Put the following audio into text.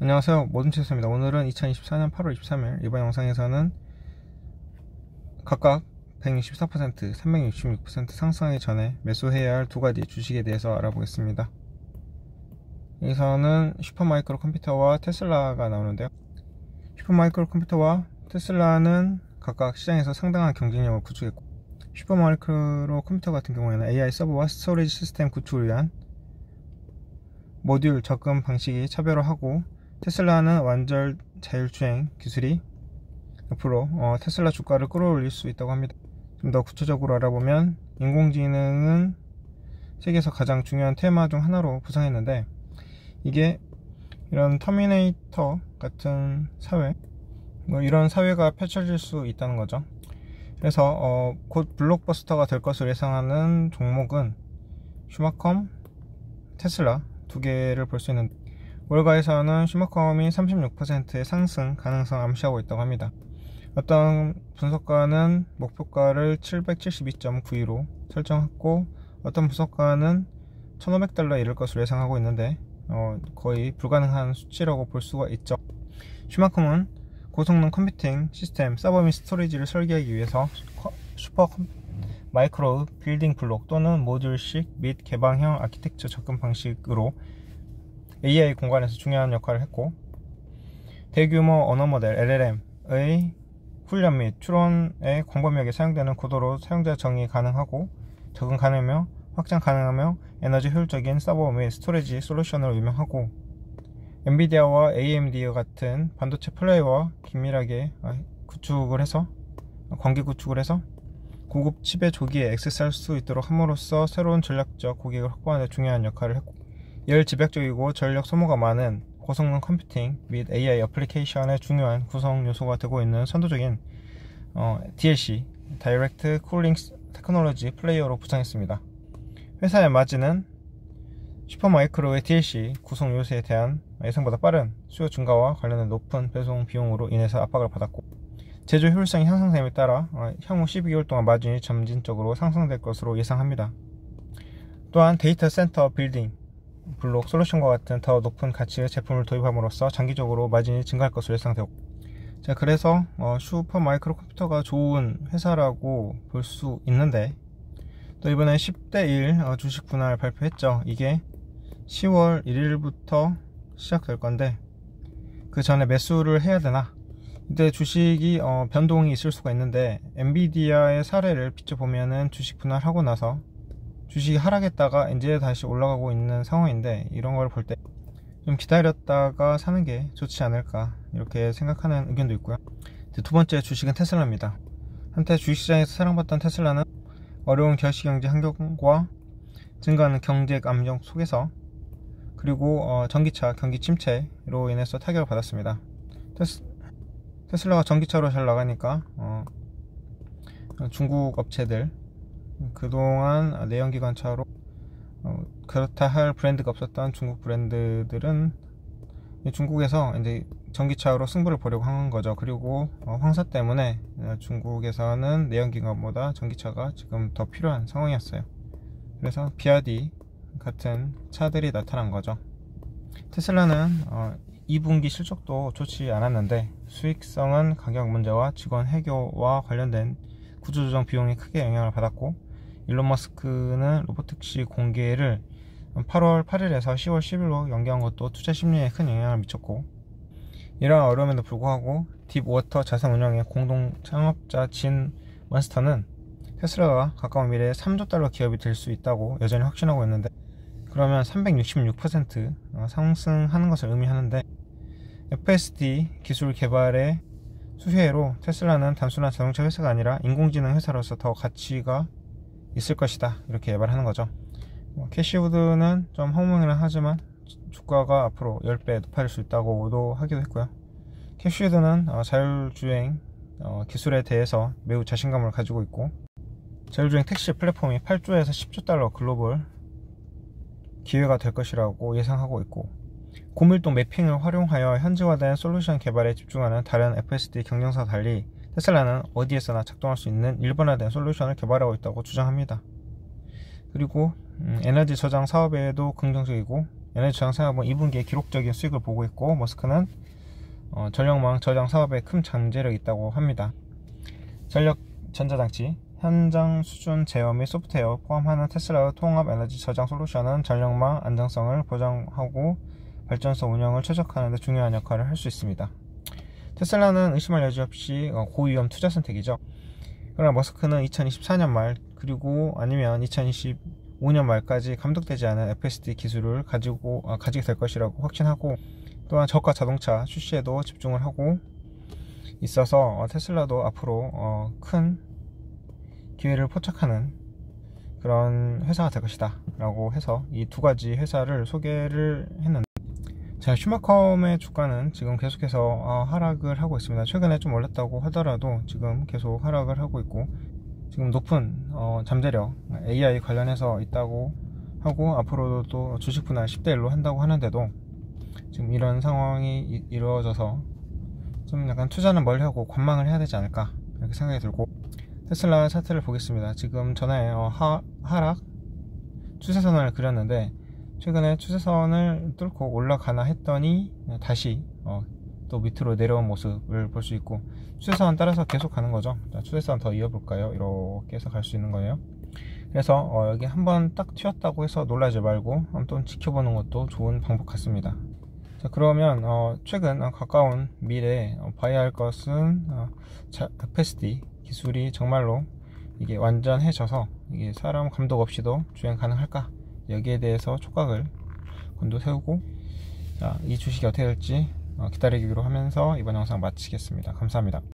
안녕하세요, 모든체스입니다. 오늘은 2024년 8월 23일 이번 영상에서는 각각 164%, 366% 상승하기 전에 매수해야 할 두 가지 주식에 대해서 알아보겠습니다. 여기서는 슈퍼마이크로 컴퓨터와 테슬라가 나오는데요. 슈퍼마이크로 컴퓨터와 테슬라는 각각 시장에서 상당한 경쟁력을 구축했고, 슈퍼마이크로 컴퓨터 같은 경우에는 AI 서버와 스토리지 시스템 구축을 위한 모듈 접근 방식이 차별화하고, 테슬라는 완전 자율주행 기술이 앞으로 테슬라 주가를 끌어올릴 수 있다고 합니다. 좀 더 구체적으로 알아보면, 인공지능은 세계에서 가장 중요한 테마 중 하나로 부상했는데, 이게 이런 터미네이터 같은 사회, 이런 사회가 펼쳐질 수 있다는 거죠. 그래서 곧 블록버스터가 될 것을 예상하는 종목은 슈마컴, 테슬라 두 개를 볼 수 있는데, 월가에서는 슈마컴이 36%의 상승 가능성을 암시하고 있다고 합니다. 어떤 분석가는 목표가를 772.92로 설정했고, 어떤 분석가는 $1,500에 이를 것으로 예상하고 있는데, 거의 불가능한 수치라고 볼 수가 있죠. 슈마컴은 고성능 컴퓨팅 시스템, 서버 및 스토리지를 설계하기 위해서 슈퍼 마이크로 빌딩 블록 또는 모듈식 및 개방형 아키텍처 접근 방식으로 AI 공간에서 중요한 역할을 했고, 대규모 언어 모델 LLM의 훈련 및 추론의 광범위하게 사용되는 구도로 사용자 정의 가능하고 적응 가능하며 확장 가능하며 에너지 효율적인 서버 및 스토리지 솔루션으로 유명하고, 엔비디아와 AMD 같은 반도체 플레이어와 긴밀하게 구축을 해서 관계 구축을 해서 고급 칩의 조기에 액세스할 수 있도록 함으로써 새로운 전략적 고객을 확보하는 데 중요한 역할을 했고, 열집약적이고 전력 소모가 많은 고성능 컴퓨팅 및 AI 애플리케이션의 중요한 구성 요소가 되고 있는 선도적인 DLC 다이렉트 쿨링 테크놀로지 플레이어로 부상했습니다. 회사의 마진은 슈퍼마이크로의 DLC 구성 요소에 대한 예상보다 빠른 수요 증가와 관련된 높은 배송 비용으로 인해서 압박을 받았고, 제조 효율성이 향상됨에 따라 향후 12개월 동안 마진이 점진적으로 상승될 것으로 예상합니다. 또한 데이터 센터 빌딩 블록 솔루션과 같은 더 높은 가치의 제품을 도입함으로써 장기적으로 마진이 증가할 것으로 예상되고, 자, 그래서 슈퍼마이크로 컴퓨터가 좋은 회사라고 볼 수 있는데, 또 이번에 10대1 주식 분할 발표했죠. 이게 10월 1일부터 시작될 건데, 그 전에 매수를 해야 되나? 이때 주식이 변동이 있을 수가 있는데, 엔비디아의 사례를 비춰보면은 주식 분할하고 나서 주식이 하락했다가 이제 다시 올라가고 있는 상황인데, 이런 걸 볼 때 좀 기다렸다가 사는 게 좋지 않을까, 이렇게 생각하는 의견도 있고요. 두 번째 주식은 테슬라입니다. 한때 주식시장에서 사랑받던 테슬라는 어려운 결시경제 환경과 증가하는 경제 압력 속에서, 그리고 전기차 경기 침체로 인해서 타격을 받았습니다. 테슬라가 전기차로 잘 나가니까 중국 업체들, 그동안 내연기관차로 그렇다 할 브랜드가 없었던 중국 브랜드들은 중국에서 이제 전기차로 승부를 보려고 한 거죠. 그리고 황사 때문에 중국에서는 내연기관보다 전기차가 지금 더 필요한 상황이었어요. 그래서 비아디 같은 차들이 나타난 거죠. 테슬라는 2분기 실적도 좋지 않았는데, 수익성은 가격 문제와 직원 해고와 관련된 구조조정 비용이 크게 영향을 받았고, 일론 머스크는 로보택시 공개를 8월 8일에서 10월 10일로 연기한 것도 투자 심리에 큰 영향을 미쳤고, 이러한 어려움에도 불구하고 딥워터 자산운용의 공동 창업자 진 먼스터는 테슬라가 가까운 미래에 $3조 기업이 될 수 있다고 여전히 확신하고 있는데, 그러면 366% 상승하는 것을 의미하는데, FSD 기술 개발의 수혜로 테슬라는 단순한 자동차 회사가 아니라 인공지능 회사로서 더 가치가 있을 것이다, 이렇게 예발하는 거죠. 캐시우드는 좀 허무하긴 하지만 주가가 앞으로 10배 높아질 수 있다고도 하기도 했고요. 캐시우드는 자율주행 기술에 대해서 매우 자신감을 가지고 있고, 자율주행 택시 플랫폼이 8조에서 10조 글로벌 기회가 될 것이라고 예상하고 있고, 고밀도 매핑을 활용하여 현지화된 솔루션 개발에 집중하는 다른 FSD 경쟁사와 달리 테슬라는 어디에서나 작동할 수 있는 일반화된 솔루션을 개발하고 있다고 주장합니다. 그리고 에너지 저장 사업에도 긍정적이고, 에너지 저장 사업은 2분기에 기록적인 수익을 보고 있고, 머스크는 전력망 저장 사업에 큰 잠재력이 있다고 합니다. 전력 전자장치 현장 수준 제어 및 소프트웨어 포함하는 테슬라의 통합 에너지 저장 솔루션은 전력망 안정성을 보장하고 발전소 운영을 최적화하는 데 중요한 역할을 할 수 있습니다. 테슬라는 의심할 여지 없이 고위험 투자 선택이죠. 그러나 머스크는 2024년 말 그리고 아니면 2025년 말까지 감독되지 않은 FSD 기술을 가지게 될 것이라고 확신하고, 또한 저가 자동차 출시에도 집중을 하고 있어서 테슬라도 앞으로 큰 기회를 포착하는 그런 회사가 될 것이다 라고 해서 이 두 가지 회사를 소개를 했는데, 자, 슈마컴의 주가는 지금 계속해서 하락을 하고 있습니다. 최근에 좀 올랐다고 하더라도 지금 계속 하락을 하고 있고, 지금 높은 잠재력 AI 관련해서 있다고 하고, 앞으로도 또 주식 분할 10대 1로 한다고 하는데도 지금 이런 상황이 이루어져서 좀 약간 투자는 멀리 하고 관망을 해야 되지 않을까 이렇게 생각이 들고, 테슬라 차트를 보겠습니다. 지금 전에 하락 추세선을 그렸는데, 최근에 추세선을 뚫고 올라가나 했더니 다시 또 밑으로 내려온 모습을 볼 수 있고, 추세선 따라서 계속 가는 거죠. 자, 추세선 더 이어볼까요? 이렇게 해서 갈 수 있는 거예요. 그래서 여기 한번 딱 튀었다고 해서 놀라지 말고 한번 지켜보는 것도 좋은 방법 같습니다. 자, 그러면 최근 가까운 미래에 봐야 할 것은 FSD 기술이 정말로 이게 완전해져서 이게 사람 감독 없이도 주행 가능할까, 여기에 대해서 촉각을 곤두세우고, 자, 이 주식이 어떻게 될지 기다리기로 하면서 이번 영상 마치겠습니다. 감사합니다.